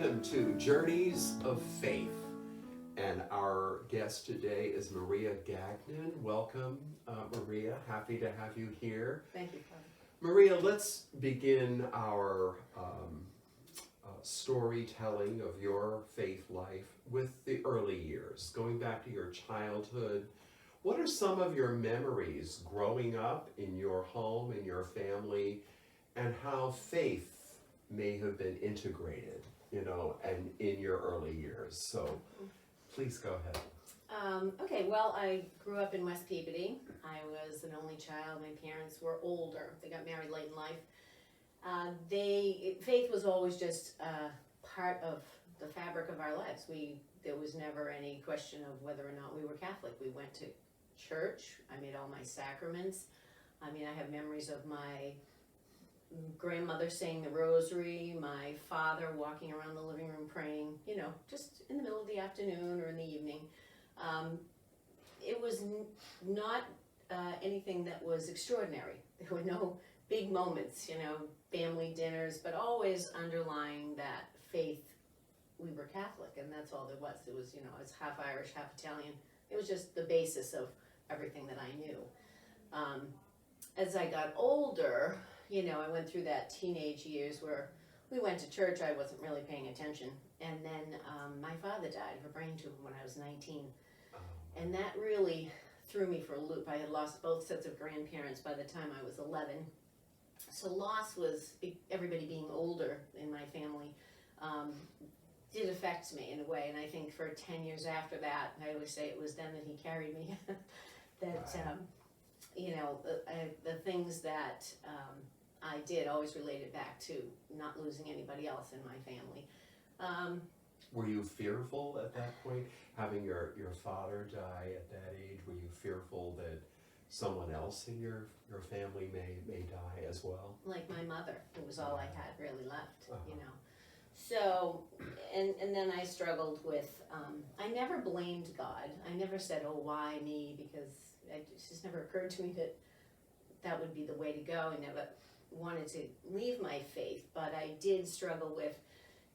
Welcome to Journeys of Faith. And our guest today is Maria Gagnon. Welcome, Maria. Happy to have you here. Thank you, Father. Maria, let's begin our storytelling of your faith life with the early years, going back to your childhood. What are some of your memories growing up in your home, in your family, and how faith may have been integrated, and in your early years? So please go ahead. Okay, well, I grew up in West Peabody. I was an only child. My parents were older. They got married late in life. Faith was always just part of the fabric of our lives. There was never any question of whether or not we were Catholic. We went to church. I made all my sacraments. I have memories of my grandmother saying the rosary, my father walking around the living room praying, just in the middle of the afternoon or in the evening. It was not anything that was extraordinary. There were no big moments, family dinners, but always underlying that faith, we were Catholic, and that's all there was. It was, I was half Irish, half Italian. It was just the basis of everything that I knew. As I got older, I went through that teenage years where we went to church. I wasn't really paying attention. And then my father died of a brain tumor when I was 19. And that really threw me for a loop. I had lost both sets of grandparents by the time I was 11. So loss was, everybody being older in my family, did affect me in a way. And I think for 10 years after that, I always say it was then that he carried me, that, the things that I did always related back to not losing anybody else in my family. Were you fearful at that point, having your father die at that age? Were you fearful that someone else in your family may die as well? Like my mother, who was all I had really left, So, and then I struggled with, I never blamed God. I never said, oh, why me? Because it just never occurred to me that would be the way to go. I never wanted to leave my faith, but I did struggle with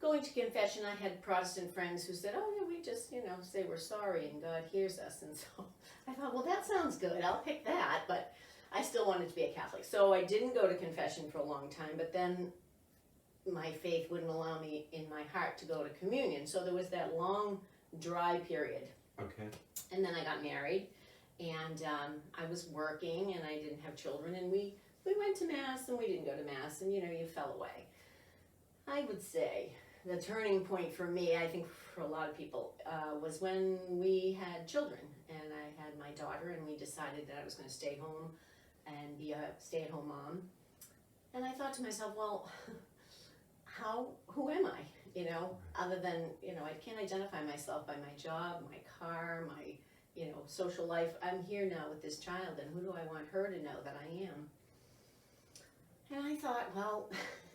going to confession. I had Protestant friends who said, oh yeah, we just, say we're sorry and God hears us. And so I thought, well, that sounds good. I'll pick that. But I still wanted to be a Catholic. So I didn't go to confession for a long time, but then my faith wouldn't allow me in my heart to go to communion. So there was that long dry period. Okay. And then I got married, and I was working, and I didn't have children, and we went to Mass, and we didn't go to Mass, and you fell away. I would say the turning point for me, I think for a lot of people, was when we had children, and I had my daughter, and we decided that I was going to stay home and be a stay-at-home mom. And I thought to myself, well, who am I? Other than, I can't identify myself by my job, my car, my, social life. I'm here now with this child, and who do I want her to know that I am? And I thought, well,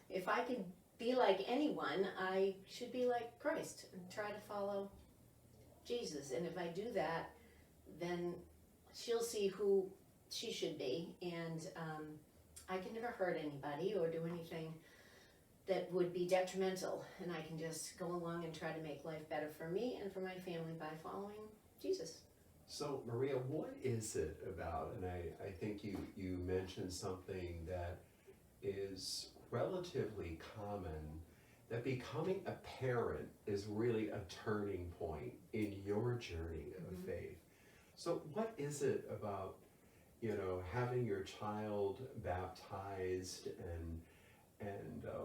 if I could be like anyone, I should be like Christ and try to follow Jesus. And if I do that, then she'll see who she should be, and I can never hurt anybody or do anything that would be detrimental, and I can just go along and try to make life better for me and for my family by following Jesus. So Maria, what is it about, and I think you mentioned something that is relatively common, that becoming a parent is really a turning point in your journey of faith. So what is it about, having your child baptized and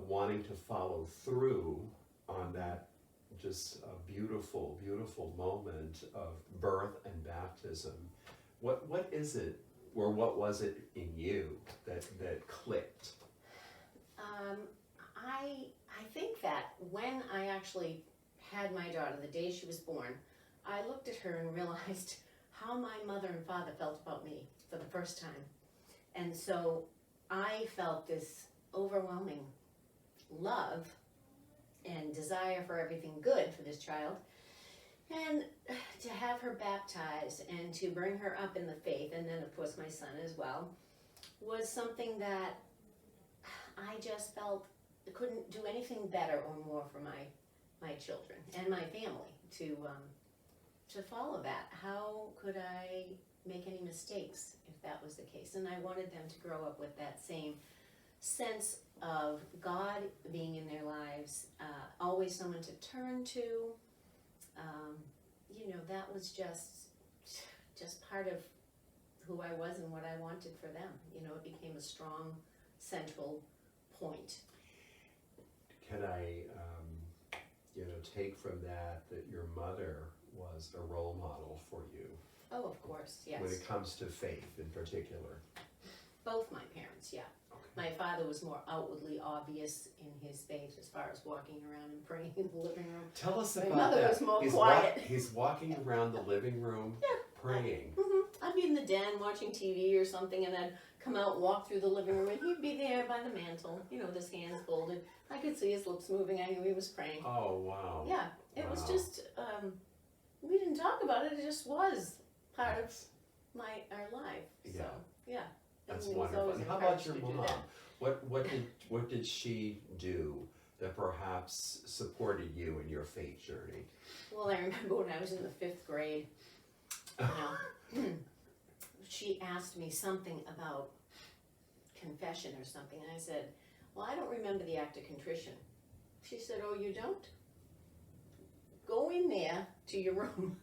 wanting to follow through on that just a beautiful, beautiful moment of birth and baptism? What is it, or what was it in you that clicked? I think that when I actually had my daughter, the day she was born, I looked at her and realized how my mother and father felt about me for the first time. And so I felt this overwhelming love and desire for everything good for this child. And to have her baptized and to bring her up in the faith, and then of course my son as well, was something that I just felt couldn't do anything better or more for my my children and my family to follow that. How could I make any mistakes if that was the case? And I wanted them to grow up with that same sense of God being in their lives, always someone to turn to. That was just part of who I was and what I wanted for them. It became a strong central point. Can I, take from that your mother was a role model for you? Oh, of course, yes. When it comes to faith in particular? Both my parents, yeah. Okay. My father was more outwardly obvious in his faith as far as walking around and praying in the living room. Tell us about My mother that. was more quiet. He's walking around the living room praying. I'd be in the den watching TV or something, and I'd come out and walk through the living room, and he'd be there by the mantle, with his hands folded. I could see his lips moving. I knew he was praying. Oh, wow. Yeah, it was just, we didn't talk about it. It just was part of our life. Yeah. So, yeah. That's And he was wonderful. always And how about your encouraged to do mom? that. What did she do that perhaps supported you in your faith journey? Well, I remember when I was in the 5th grade, she asked me something about confession or something, and I said, well, I don't remember the act of contrition. She said, oh, you don't? Go in there to your room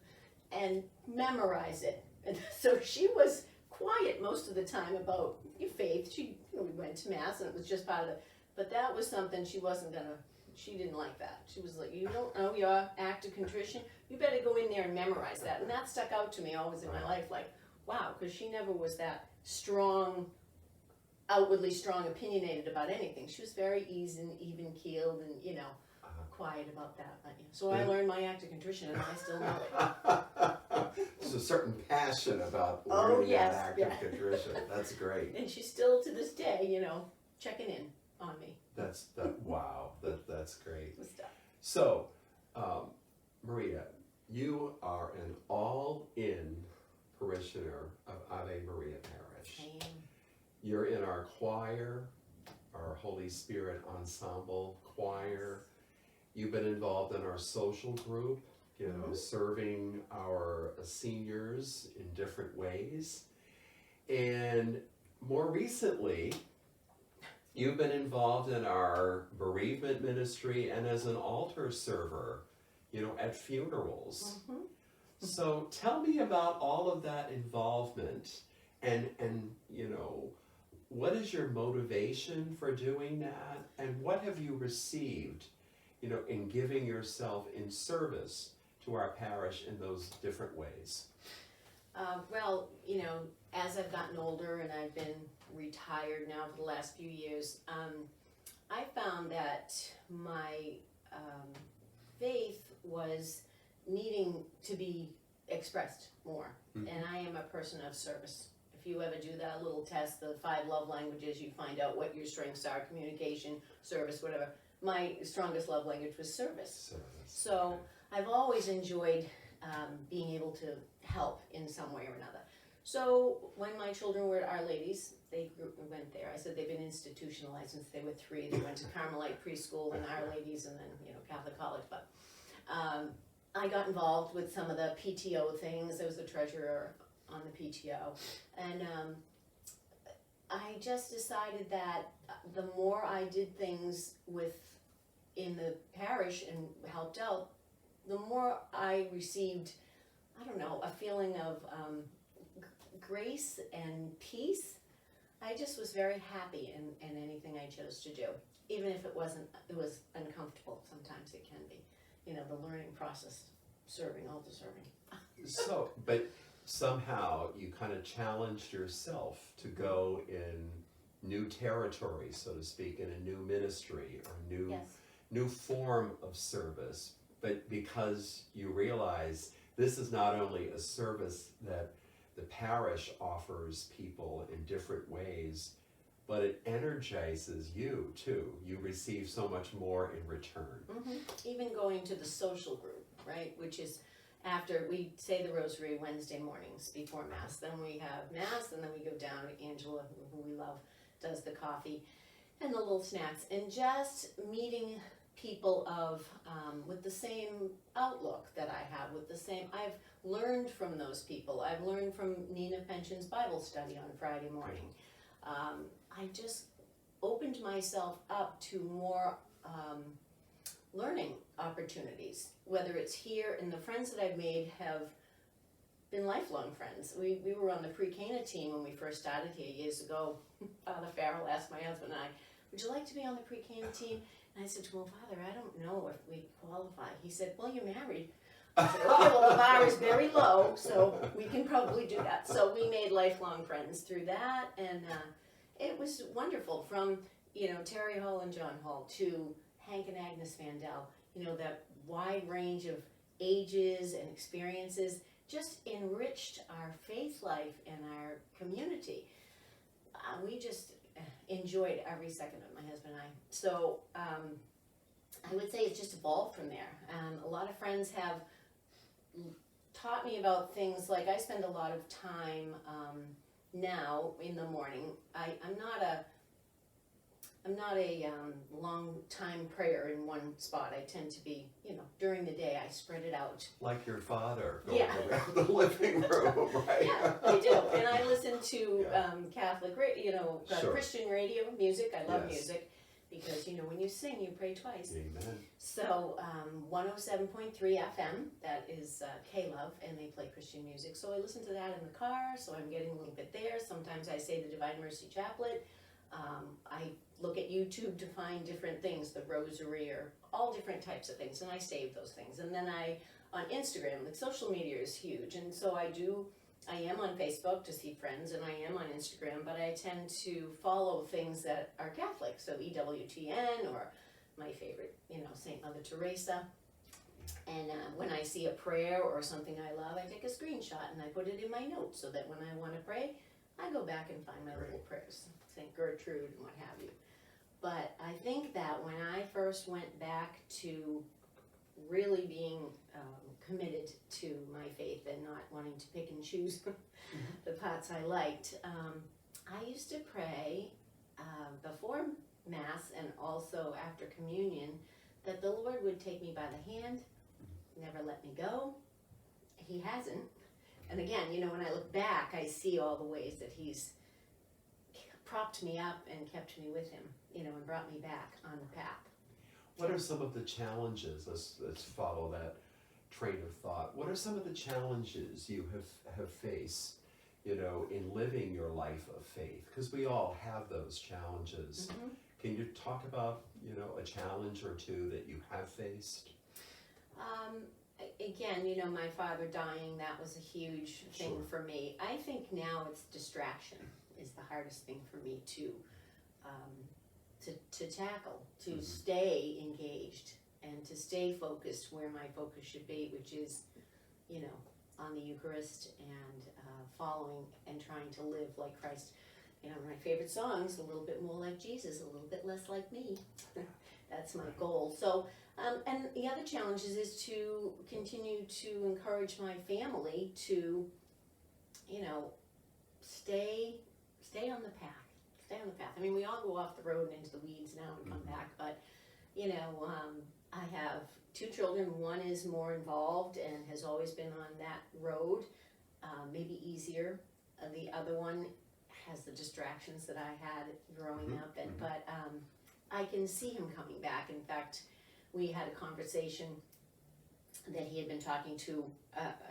and memorize it. And so she was quiet most of the time about your faith. We went to mass and it was just part of it. But that was something she didn't like that. She was like, you don't know your act of contrition? You better go in there and memorize that. And that stuck out to me always in my life, like, wow, because she never was that strong, outwardly strong, opinionated about anything. She was very even keeled and, quiet about that. But, so I learned my act of contrition and I still know it. There's a certain passion about learning yes, that act of contrition. That's great. And she's still to this day, checking in on me. Wow, that's great. With stuff. So, Maria, you are an all-in parishioner of Ave Maria Parish. I am. You're in our choir, our Holy Spirit Ensemble choir. You've been involved in our social group, serving our seniors in different ways. And more recently, you've been involved in our bereavement ministry and as an altar server, at funerals. Mm-hmm. So tell me about all of that involvement and what is your motivation for doing that, and what have you received, in giving yourself in service to our parish in those different ways? Well, as I've gotten older and I've been retired now for the last few years, I found that my faith was needing to be expressed more. Mm-hmm. And I am a person of service. If you ever do that little test, the 5 love languages, you find out what your strengths are: communication, service, whatever. My strongest love language was service. So I've always enjoyed being able to help in some way or another. So when my children were at Our Lady's, went there. I said they've been institutionalized since they were 3. They went to Carmelite preschool and Our Lady's and then Catholic college. But I got involved with some of the PTO things. I was the treasurer on the PTO, and I just decided that the more I did things in the parish and helped out, the more I received, a feeling of grace and peace. I just was very happy in anything I chose to do, even if it was uncomfortable. Sometimes it can be, the learning process, altar serving. So, but somehow you kind of challenged yourself to go in new territory, so to speak, in a new ministry or new form of service, but because you realize this is not only a service that the parish offers people in different ways, but it energizes you too. You receive so much more in return. Mm-hmm. Even going to the social group, right, which is after we say the rosary Wednesday mornings before Mass, then we have Mass, and then we go down. Angela, who we love, does the coffee and the little snacks, and just meeting people of with the same outlook that I have, with the same. I've learned from those people. I've learned from Nina Pension's Bible study on Friday morning. I just opened myself up to more learning opportunities, whether it's here, and the friends that I've made have been lifelong friends. We were on the pre-Cana team when we first started here years ago. Father Farrell asked my husband and I, would you like to be on the pre-Cana team? And I said to him, Father, I don't know if we qualify. He said, well, you're married. I said, okay, well, the bar is very low, so we can probably do that. So we made lifelong friends through that, and it was wonderful, from, Terry Hall and John Hall to Hank and Agnes Vandell, that wide range of ages and experiences just enriched our faith life and our community. We just enjoyed every second of it, my husband and I. So I would say it's just evolved from there. A lot of friends have taught me about things like, I spend a lot of time now in the morning. I'm not a long time prayer in one spot. I tend to be, during the day I spread it out. Like your father going around the living room, right? Yeah, I do. And I listen to Catholic, Sure. Christian radio, music. I love Yes. music because, when you sing, you pray twice. Amen. So 107.3 FM, that is K-Love, and they play Christian music. So I listen to that in the car, so I'm getting a little bit there. Sometimes I say the Divine Mercy Chaplet. I look at YouTube to find different things, the rosary, or all different types of things, and I save those things. And then on Instagram, like social media is huge, and so I am on Facebook to see friends, and I am on Instagram, but I tend to follow things that are Catholic, so EWTN, or my favorite, St. Mother Teresa. And when I see a prayer or something I love, I take a screenshot and I put it in my notes so that when I want to pray, I go back and find my little prayers, St. Gertrude and what have you. But I think that when I first went back to really being committed to my faith and not wanting to pick and choose the parts I liked, I used to pray before Mass and also after communion that the Lord would take me by the hand, never let me go. He hasn't. And again, when I look back, I see all the ways that He's propped me up and kept me with Him, and brought me back on the path. What are some of the challenges? Let's follow that train of thought. What are some of the challenges you have faced, in living your life of faith? Because we all have those challenges. Mm-hmm. Can you talk about, a challenge or two that you have faced? Again, my father dying, that was a huge thing for me. I think now it's distraction is the hardest thing for me to tackle, to stay engaged and to stay focused where my focus should be, which is, on the Eucharist and following and trying to live like Christ. My favorite songs, a little bit more like Jesus, a little bit less like me. That's my goal. So, and the other challenge is to continue to encourage my family to, stay on the path. Stay on the path. I mean, we all go off the road and into the weeds now and come back, but, I have 2 children. One is more involved and has always been on that road, maybe easier. The other one has the distractions that I had growing up, but I can see him coming back. In fact, we had a conversation that he had been talking to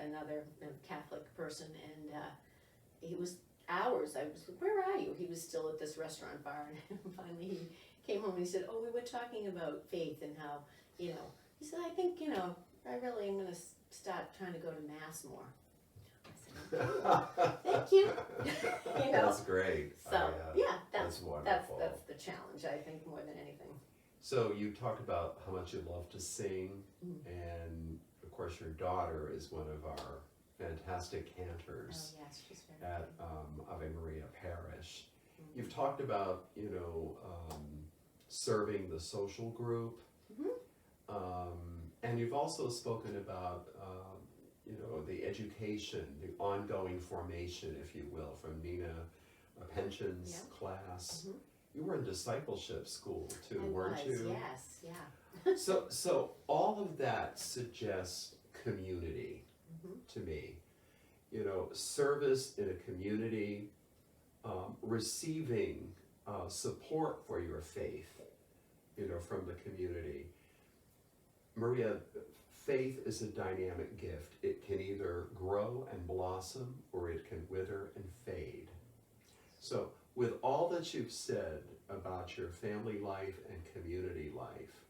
another Catholic person, and he was hours. I was like, where are you? He was still at this restaurant bar, and finally he came home and he said, oh, we were talking about faith and how, he said, I think, I really am going to start trying to go to Mass more. Thank you. That's great. So that's wonderful. That's the challenge, I think, more than anything. So you talked about how much you love to sing, and of course your daughter is one of our fantastic cantors Oh yes, she's very at Ave Maria Parish. You've talked about serving the social group, and you've also spoken about the education, the ongoing formation, if you will, from Nina Pension's class. you were in discipleship school too, I weren't was, you? yes, yeah. So all of that suggests community Mhm. to me. You know, service in a community, receiving support for your faith, you know, from the community. Maria, faith is a dynamic gift. It can either grow and blossom or it can wither and fade. So, with all that you've said about your family life and community life,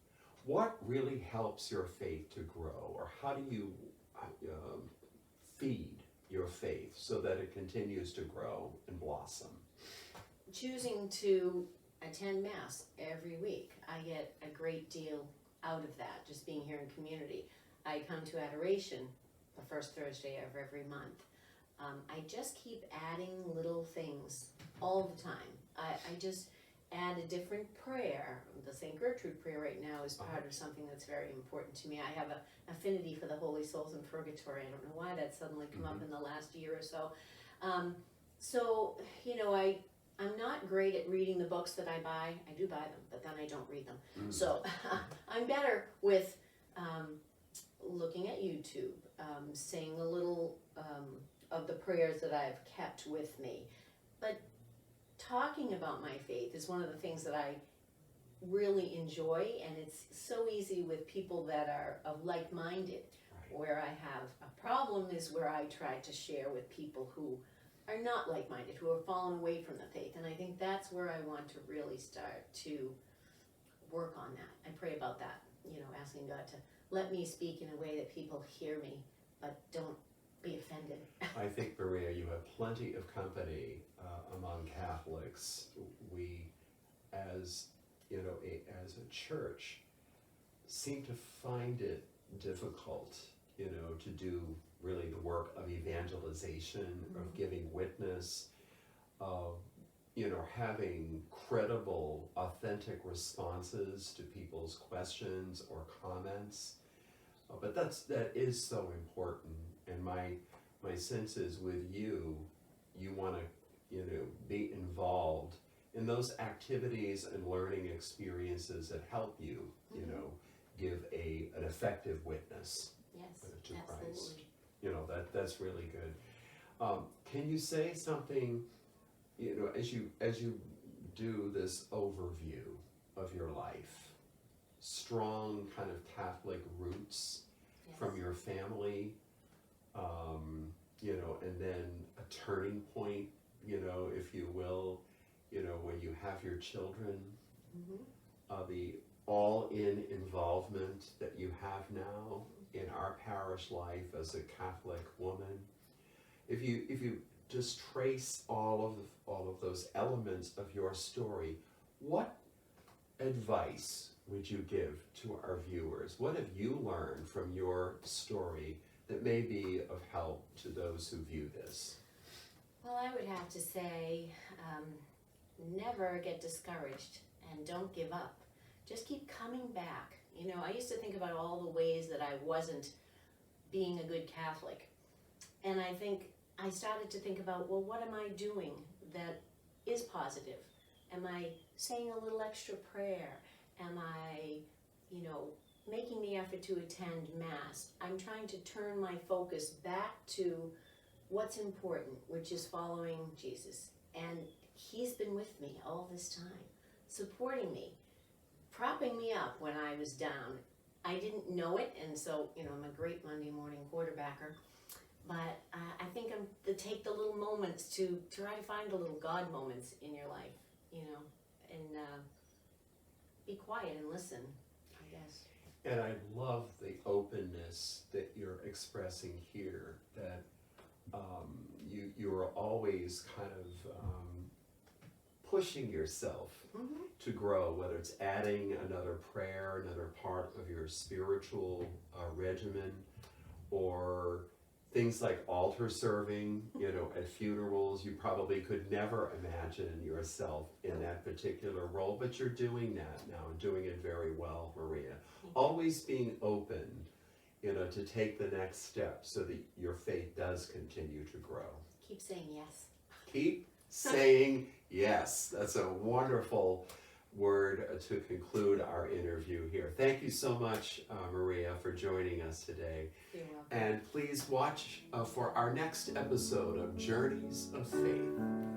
what really helps your faith to grow, or how do you feed your faith so that it continues to grow and blossom? Choosing to attend Mass every week, I get a great deal out of that, just being here in community. I come to adoration the first Thursday of every month. I just keep adding little things all the time. I just add a different prayer. The St. Gertrude prayer right now is part of something that's very important to me. I have an affinity for the Holy Souls in Purgatory. I don't know why that suddenly come up in the last year or so. So, you know, I'm not great at reading the books that I buy. I do buy them, but then I don't read them. So I'm better with looking at YouTube, saying a little of the prayers that I've kept with me. But talking about my faith is one of the things that I really enjoy, and it's so easy with people that are of like-minded. Right. Where I have a problem is where I try to share with people who are not like-minded, who have fallen away from the faith, and I think that's where I want to really start to work on that. I pray about that, you know, asking God to let me speak in a way that people hear me, but don't be offended. I think, Maria, you have plenty of company among Catholics. We, as you know, as a church, seem to find it difficult, you know, to do really the work of evangelization, of giving witness, of, you know, having credible, authentic responses to people's questions or comments. But that is so important, and my sense is with you want to, you know, be involved in those activities and learning experiences that help you, you know, give an effective witness Yes, to Christ. absolutely. You know, that's really good. Can you say something, you know, as you do this overview of your life, strong kind of Catholic roots from your family, you know, and then a turning point, you know, if you will, you know, when you have your children, the all-in involvement that you have now in our parish life as a Catholic woman. If you just trace all of those elements of your story, what advice would you give to our viewers? What have you learned from your story that may be of help to those who view this? Well, I would have to say, never get discouraged and don't give up. Just keep coming back. You know, I used to think about all the ways that I wasn't being a good Catholic. And I think I started to think about, well, what am I doing that is positive? Am I saying a little extra prayer? Am I, you know, making the effort to attend Mass? I'm trying to turn my focus back to what's important, which is following Jesus. And he's been with me all this time, supporting me, propping me up when I was down. I didn't know it, and so, you know, I'm a great Monday morning quarterbacker. But I think I'm to take the little moments to try to find the little God moments in your life, you know, and be quiet and listen, I guess. And I love the openness that you're expressing here, that you are always kind of pushing yourself to grow, whether it's adding another prayer, another part of your spiritual regimen, or things like altar serving, you know, at funerals. You probably could never imagine yourself in that particular role, but you're doing that now and doing it very well, Maria. Always being open, you know, to take the next step so that your faith does continue to grow. Keep saying yes. Keep saying Yes, that's a wonderful word to conclude our interview here. Thank you so much, Maria, for joining us today. You're welcome. And please watch for our next episode of Journeys of Faith.